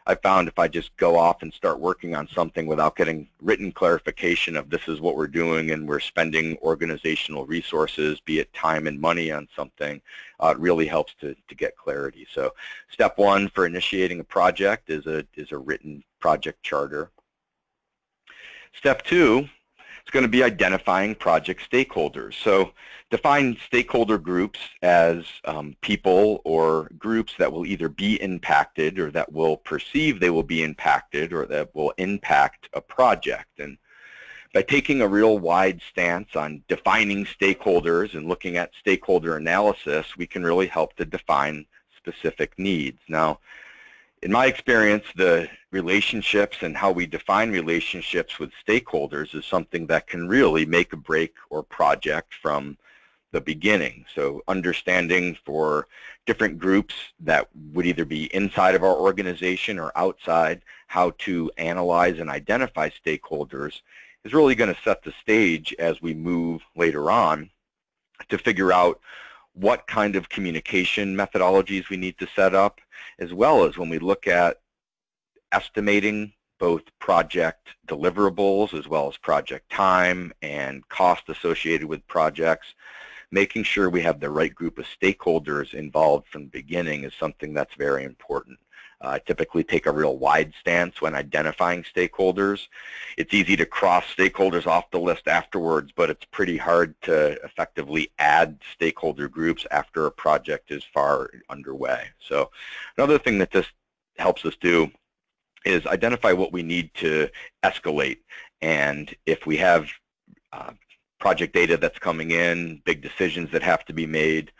I found if I just go off and start working on something without getting written clarification of this is what we're doing and we're spending organizational resources, be it time and money on something, it really helps to get clarity. So step one for initiating a project is a written project charter. Step two is going to be identifying project stakeholders. So define stakeholder groups as people or groups that will either be impacted or that will perceive they will be impacted or that will impact a project. And by taking a real wide stance on defining stakeholders and looking at stakeholder analysis, we can really help to define specific needs. Now, in my experience, the relationships and how we define relationships with stakeholders is something that can really make a break or project from the beginning. So understanding for different groups that would either be inside of our organization or outside how to analyze and identify stakeholders is really going to set the stage as we move later on to figure out what kind of communication methodologies we need to set up, as well as when we look at estimating both project deliverables as well as project time and cost associated with projects, making sure we have the right group of stakeholders involved from the beginning is something that's very important. I typically take a real wide stance when identifying stakeholders. It's easy to cross stakeholders off the list afterwards, but it's pretty hard to effectively add stakeholder groups after a project is far underway. So another thing that this helps us do is identify what we need to escalate. And if we have project data that's coming in, big decisions that have to be made,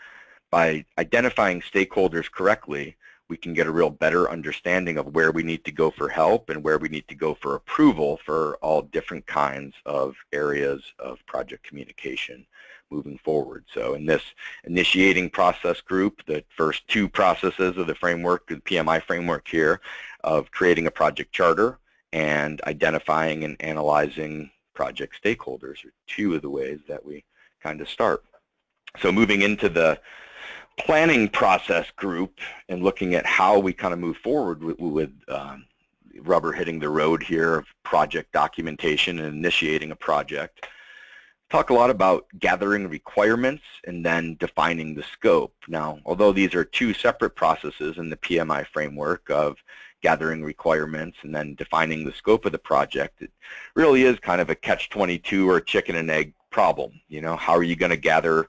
by identifying stakeholders correctly, we can get a real better understanding of where we need to go for help and where we need to go for approval for all different kinds of areas of project communication moving forward. So in this initiating process group, the first two processes of the framework, the PMI framework here, of creating a project charter and identifying and analyzing project stakeholders are two of the ways that we kind of start. So moving into the planning process group and looking at how we kind of move forward with rubber hitting the road here of project documentation and initiating a project. Talk a lot about gathering requirements and then defining the scope. Now, although these are two separate processes in the PMI framework of gathering requirements and then defining the scope of the project, it really is kind of a catch-22 or chicken and egg problem. How are you going to gather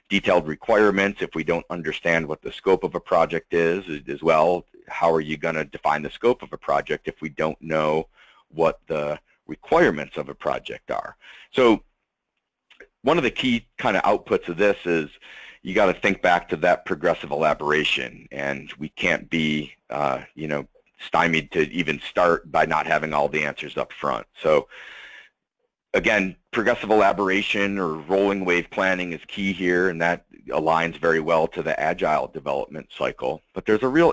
detailed requirements if we don't understand what the scope of a project is as well? How are you going to define the scope of a project if we don't know what the requirements of a project are? So one of the key kind of outputs of this is you got to think back to that progressive elaboration, and we can't be stymied to even start by not having all the answers up front. So again, progressive elaboration or rolling wave planning is key here, and that aligns very well to the agile development cycle. But there's a real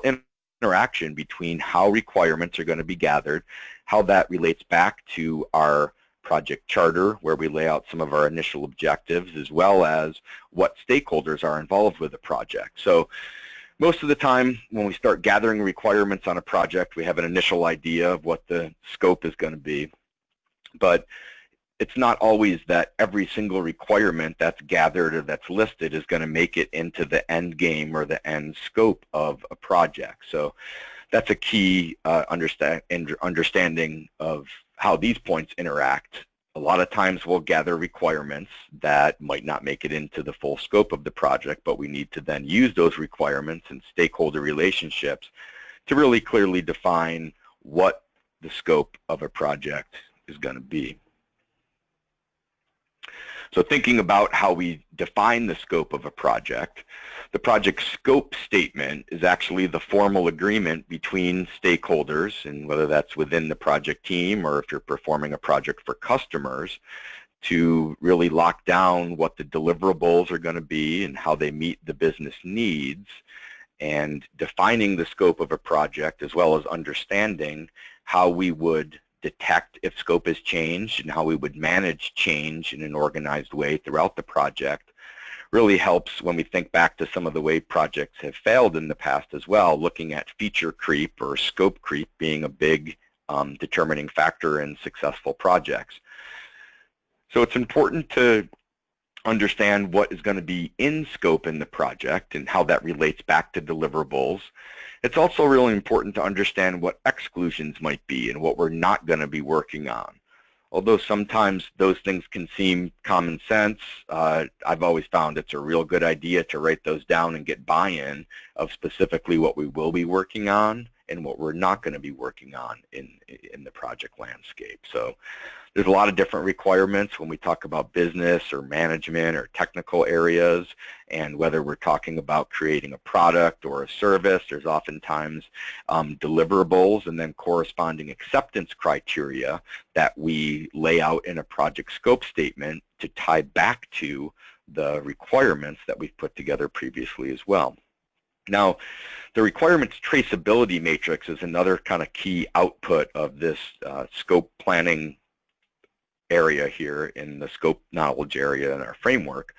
interaction between how requirements are going to be gathered, how that relates back to our project charter, where we lay out some of our initial objectives, as well as what stakeholders are involved with the project. So most of the time, when we start gathering requirements on a project, we have an initial idea of what the scope is going to be. But it's not always that every single requirement that's gathered or that's listed is going to make it into the end game or the end scope of a project. So that's a key understanding of how these points interact a lot of times we'll gather requirements that might not make it into the full scope of the project, but we need to then use those requirements and stakeholder relationships to really clearly define what the scope of a project is going to be. So thinking about how we define the scope of a project, the project scope statement is actually the formal agreement between stakeholders, and whether that's within the project team or if you're performing a project for customers, to really lock down what the deliverables are going to be and how they meet the business needs, and defining the scope of a project as well as understanding how we would detect if scope has changed and how we would manage change in an organized way throughout the project really helps when we think back to some of the way projects have failed in the past as well, looking at feature creep or scope creep being a big determining factor in successful projects. So it's important to understand what is going to be in scope in the project and how that relates back to deliverables. It's also really important to understand what exclusions might be and what we're not going to be working on. Although sometimes those things can seem common sense, I've always found it's a real good idea to write those down and get buy-in of specifically what we will be working on and what we're not going to be working on in the project landscape. So there's a lot of different requirements when we talk about business or management or technical areas, and whether we're talking about creating a product or a service, there's oftentimes deliverables and then corresponding acceptance criteria that we lay out in a project scope statement to tie back to the requirements that we've put together previously as well. Now, the requirements traceability matrix is another kind of key output of this scope planning area here in the scope knowledge area in our framework,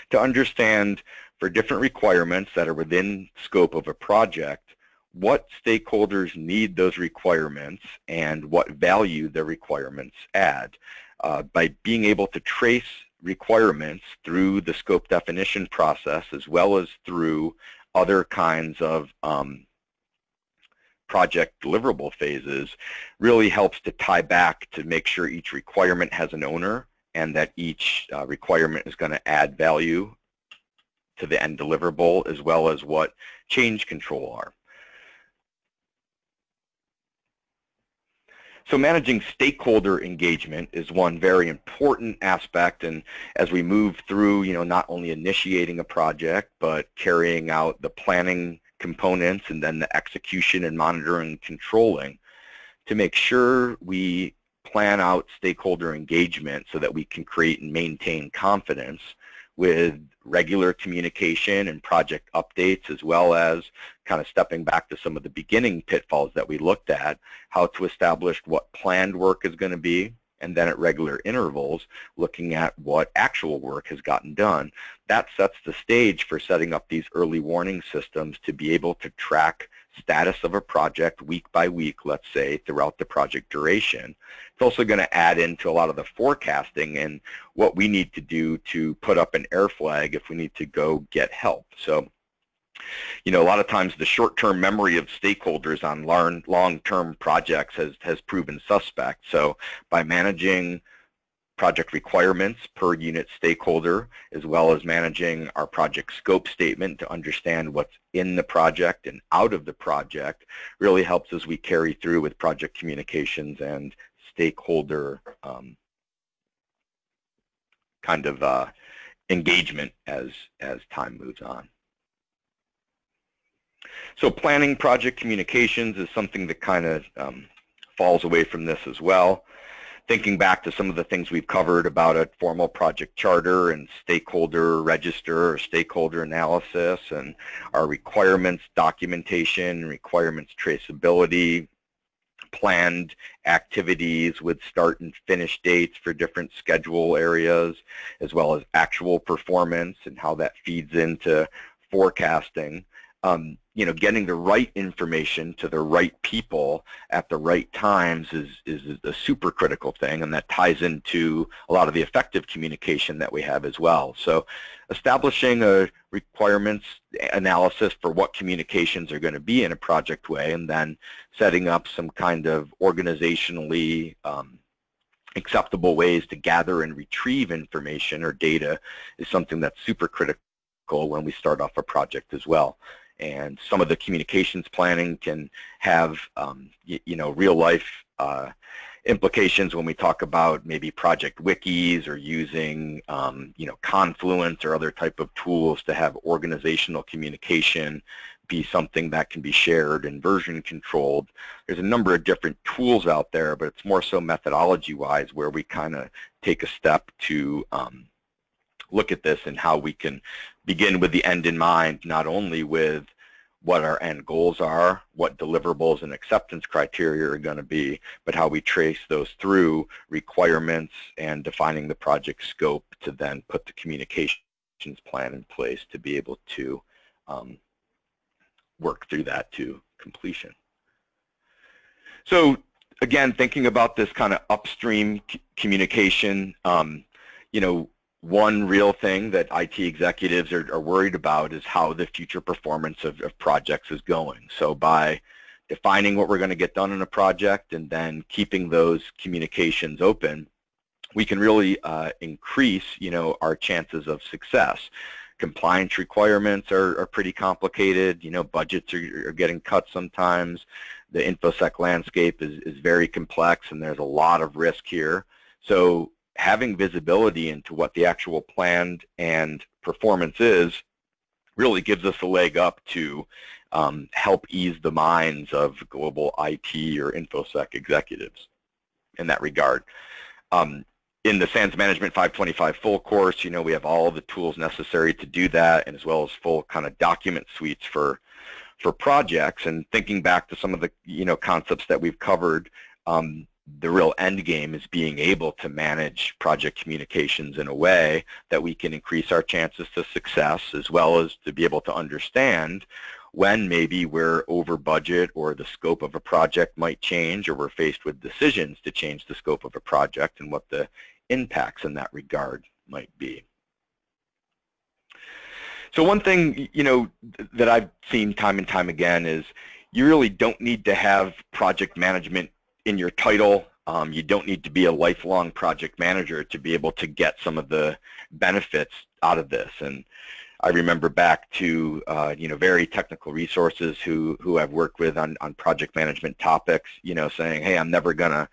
to understand for different requirements that are within scope of a project, what stakeholders need those requirements and what value the requirements add. By being able to trace requirements through the scope definition process as well as through other kinds of project deliverable phases really helps to tie back to make sure each requirement has an owner and that each requirement is going to add value to the end deliverable as well as what change control are. So managing stakeholder engagement is one very important aspect, and as we move through, not only initiating a project, but carrying out the planning components and then the execution and monitoring and controlling, to make sure we plan out stakeholder engagement so that we can create and maintain confidence with regular communication and project updates, as well as kind of stepping back to some of the beginning pitfalls that we looked at, how to establish what planned work is going to be, and then at regular intervals, looking at what actual work has gotten done. That sets the stage for setting up these early warning systems to be able to track status of a project week by week, let's say, throughout the project duration. It's also going to add into a lot of the forecasting and what we need to do to put up an air flag if we need to go get help. So, a lot of times the short-term memory of stakeholders on long-term projects has proven suspect. So by managing project requirements per unit stakeholder, as well as managing our project scope statement to understand what's in the project and out of the project, really helps as we carry through with project communications and stakeholder engagement as time moves on. So planning project communications is something that kind of falls away from this as well. Thinking back to some of the things we've covered about a formal project charter and stakeholder register or stakeholder analysis, and our requirements documentation, requirements traceability, planned activities with start and finish dates for different schedule areas, as well as actual performance and how that feeds into forecasting. Getting the right information to the right people at the right times is a super critical thing, and that ties into a lot of the effective communication that we have as well. So establishing a requirements analysis for what communications are going to be in a project way, and then setting up some kind of organizationally acceptable ways to gather and retrieve information or data is something that's super critical when we start off a project as well. And some of the communications planning can have, real life implications when we talk about maybe project wikis or using, Confluence or other type of tools to have organizational communication be something that can be shared and version controlled. There's a number of different tools out there, but it's more so methodology-wise where we kind of take a step to look at this and how we can begin with the end in mind, not only with what our end goals are, what deliverables and acceptance criteria are going to be, but how we trace those through requirements and defining the project scope to then put the communications plan in place to be able to work through that to completion. So again, thinking about this kind of upstream communication, one real thing that IT executives are worried about is how the future performance of projects is going. So by defining what we're going to get done in a project and then keeping those communications open, we can really increase, our chances of success. Compliance requirements are pretty complicated. Budgets are getting cut sometimes. The infosec landscape is very complex, and there's a lot of risk here. So having visibility into what the actual planned and performance is really gives us a leg up to help ease the minds of global IT or infosec executives in that regard. In the SANS Management 525 full course, we have all the tools necessary to do that, and as well as full kind of document suites for projects. And thinking back to some of the concepts that we've covered, the real end game is being able to manage project communications in a way that we can increase our chances to success, as well as to be able to understand when maybe we're over budget or the scope of a project might change, or we're faced with decisions to change the scope of a project and what the impacts in that regard might be. So one thing, that I've seen time and time again is you really don't need to have project management in your title. You don't need to be a lifelong project manager to be able to get some of the benefits out of this. And I remember back to very technical resources who I've worked with on project management topics, saying, hey, I'm never gonna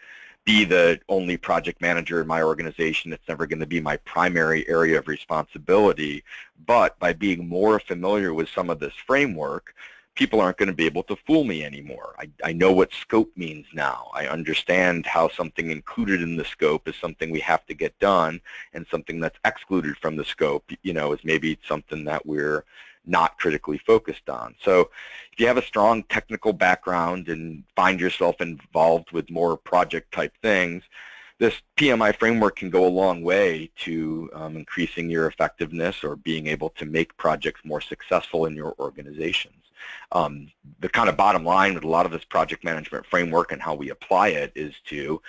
be the only project manager in my organization. It's never going to be my primary area of responsibility. But by being more familiar with some of this framework, people aren't going to be able to fool me anymore. I know what scope means now. I understand how something included in the scope is something we have to get done, and something that's excluded from the scope, is maybe something that we're not critically focused on. So if you have a strong technical background and find yourself involved with more project type things, this PMI framework can go a long way to increasing your effectiveness or being able to make projects more successful in your organizations. The kind of bottom line with a lot of this project management framework and how we apply it is to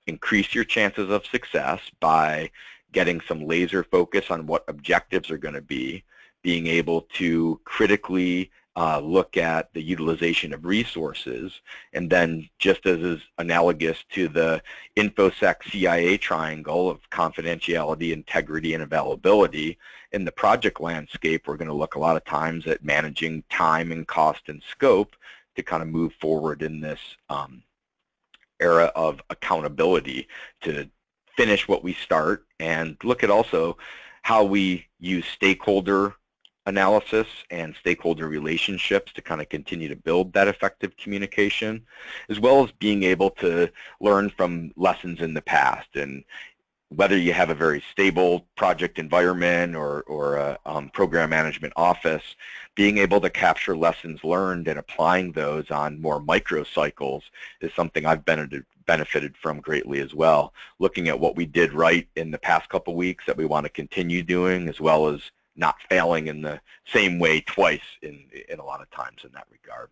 increase your chances of success by getting some laser focus on what objectives are going to be, being able to critically look at the utilization of resources, and then just as is analogous to the infosec CIA triangle of confidentiality, integrity, and availability, in the project landscape we're going to look a lot of times at managing time and cost and scope to kind of move forward in this era of accountability to finish what we start, and look at also how we use stakeholder analysis and stakeholder relationships to kind of continue to build that effective communication, as well as being able to learn from lessons in the past. And whether you have a very stable project environment or a program management office, being able to capture lessons learned and applying those on more micro cycles is something I've benefited from greatly as well. Looking at what we did right in the past couple weeks that we want to continue doing, as well as not failing in the same way twice in a lot of times in that regard.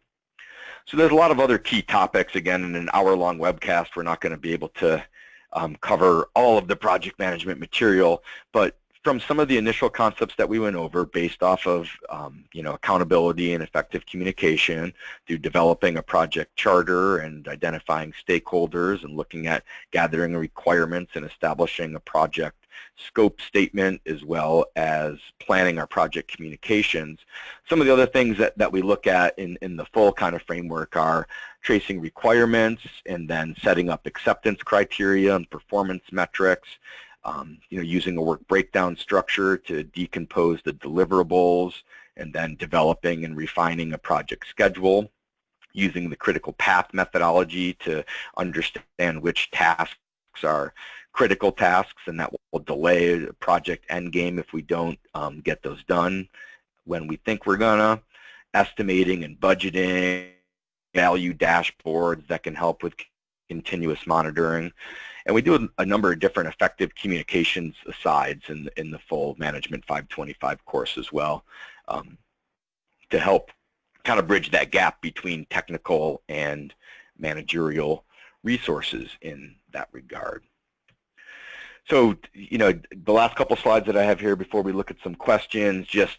So there's a lot of other key topics. Again, in an hour-long webcast, we're not going to be able to cover all of the project management material, but from some of the initial concepts that we went over based off of accountability and effective communication through developing a project charter and identifying stakeholders and looking at gathering requirements and establishing a project scope statement, as well as planning our project communications. Some of the other things that we look at in the full kind of framework are tracing requirements and then setting up acceptance criteria and performance metrics, using a work breakdown structure to decompose the deliverables, and then developing and refining a project schedule, using the critical path methodology to understand which tasks are critical tasks and that will delay the project endgame if we don't get those done when we think we're gonna, estimating and budgeting, value dashboards that can help with continuous monitoring. And we do a number of different effective communications asides in the full Management 525 course as well, to help kind of bridge that gap between technical and managerial resources in that regard. So, the last couple slides that I have here before we look at some questions, just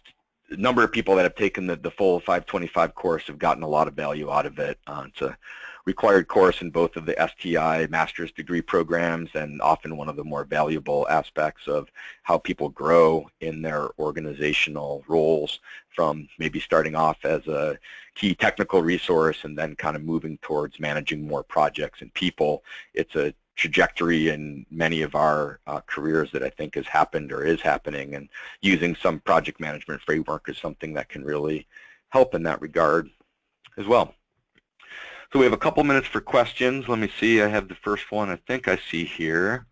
the number of people that have taken the full 525 course have gotten a lot of value out of it. It's a required course in both of the STI master's degree programs, and often one of the more valuable aspects of how people grow in their organizational roles, from maybe starting off as a key technical resource and then kind of moving towards managing more projects and people. It's a trajectory in many of our careers that I think has happened or is happening, and using some project management framework is something that can really help in that regard as well. So we have a couple minutes for questions. Let me see, I have the first one I think I see here.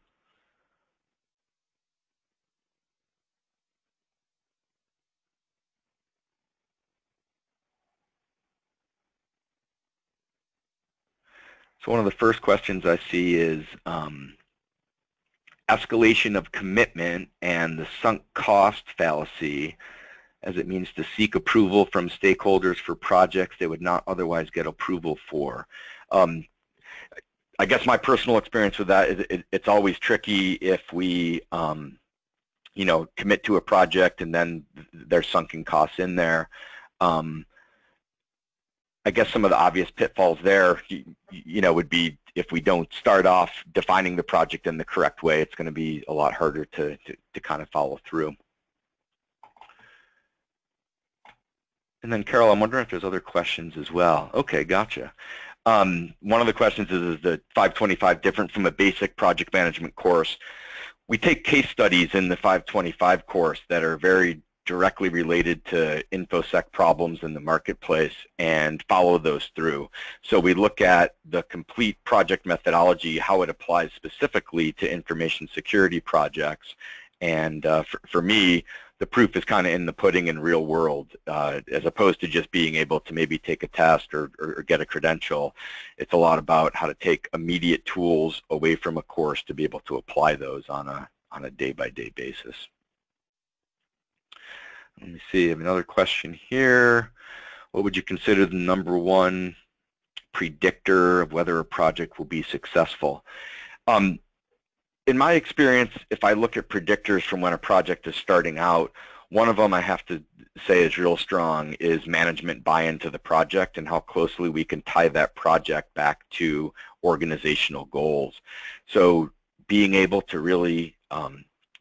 So one of the first questions I see is escalation of commitment and the sunk cost fallacy, as it means to seek approval from stakeholders for projects they would not otherwise get approval for. I guess my personal experience with that is it's always tricky if we commit to a project and then there's sunken costs in there. I guess some of the obvious pitfalls there, would be if we don't start off defining the project in the correct way, it's going to be a lot harder to kind of follow through. And then Carol, I'm wondering if there's other questions as well. Okay, gotcha. One of the questions is the 525 different from a basic project management course? We take case studies in the 525 course that are very directly related to infosec problems in the marketplace and follow those through. So we look at the complete project methodology, how it applies specifically to information security projects. And for me, the proof is kind of in the pudding in real world, as opposed to just being able to maybe take a test or get a credential. It's a lot about how to take immediate tools away from a course to be able to apply those on a day-by-day basis. Let me see, I have another question here. What would you consider the #1 predictor of whether a project will be successful? In my experience, if I look at predictors from when a project is starting out, one of them I have to say is real strong is management buy-in to the project and how closely we can tie that project back to organizational goals. So being able to really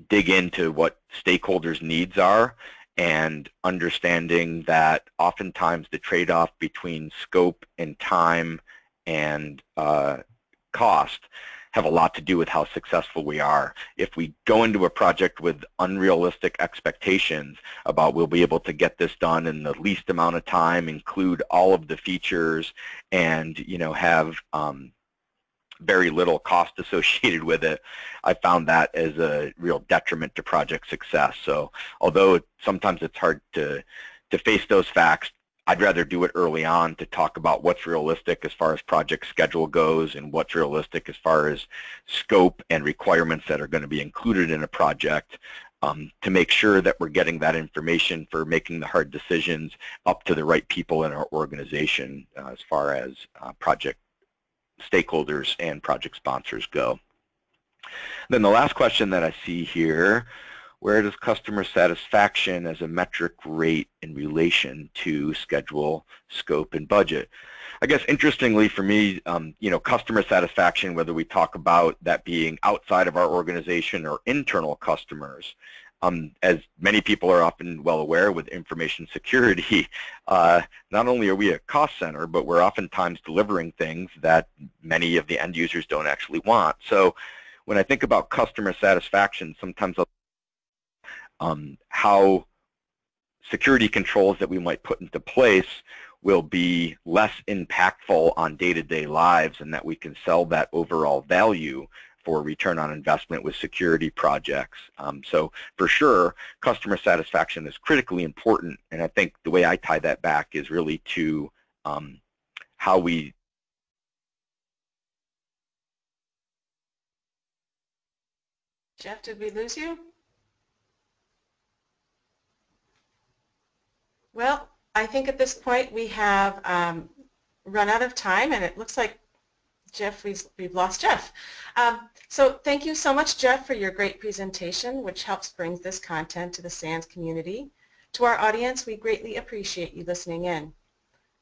dig into what stakeholders' needs are, and understanding that oftentimes the trade-off between scope and time and cost have a lot to do with how successful we are. If we go into a project with unrealistic expectations about we'll be able to get this done in the least amount of time, include all of the features, and have very little cost associated with it, I found that as a real detriment to project success. So although sometimes it's hard to face those facts, I'd rather do it early on to talk about what's realistic as far as project schedule goes and what's realistic as far as scope and requirements that are going to be included in a project, to make sure that we're getting that information for making the hard decisions up to the right people in our organization as far as project stakeholders and project sponsors go. Then the last question that I see here, Where does customer satisfaction as a metric rate in relation to schedule, scope, and budget? I guess interestingly for me, customer satisfaction, whether we talk about that being outside of our organization or internal customers, as many people are often well aware with information security, not only are we a cost center, but we're oftentimes delivering things that many of the end users don't actually want. So when I think about customer satisfaction, sometimes how security controls that we might put into place will be less impactful on day-to-day lives, and that we can sell that overall value for return on investment with security projects. So for sure, customer satisfaction is critically important, and I think the way I tie that back is really to how we Jeff, did we lose you? Well, I think at this point we have run out of time, and it looks like Jeff, we've lost Jeff. So thank you so much, Jeff, for your great presentation, which helps bring this content to the SANS community. To our audience, we greatly appreciate you listening in.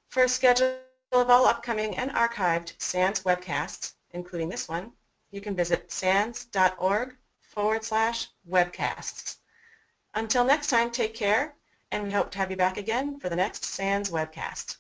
For a schedule of all upcoming and archived SANS webcasts, including this one, you can visit sans.org/webcasts. Until next time, take care, and we hope to have you back again for the next SANS webcast.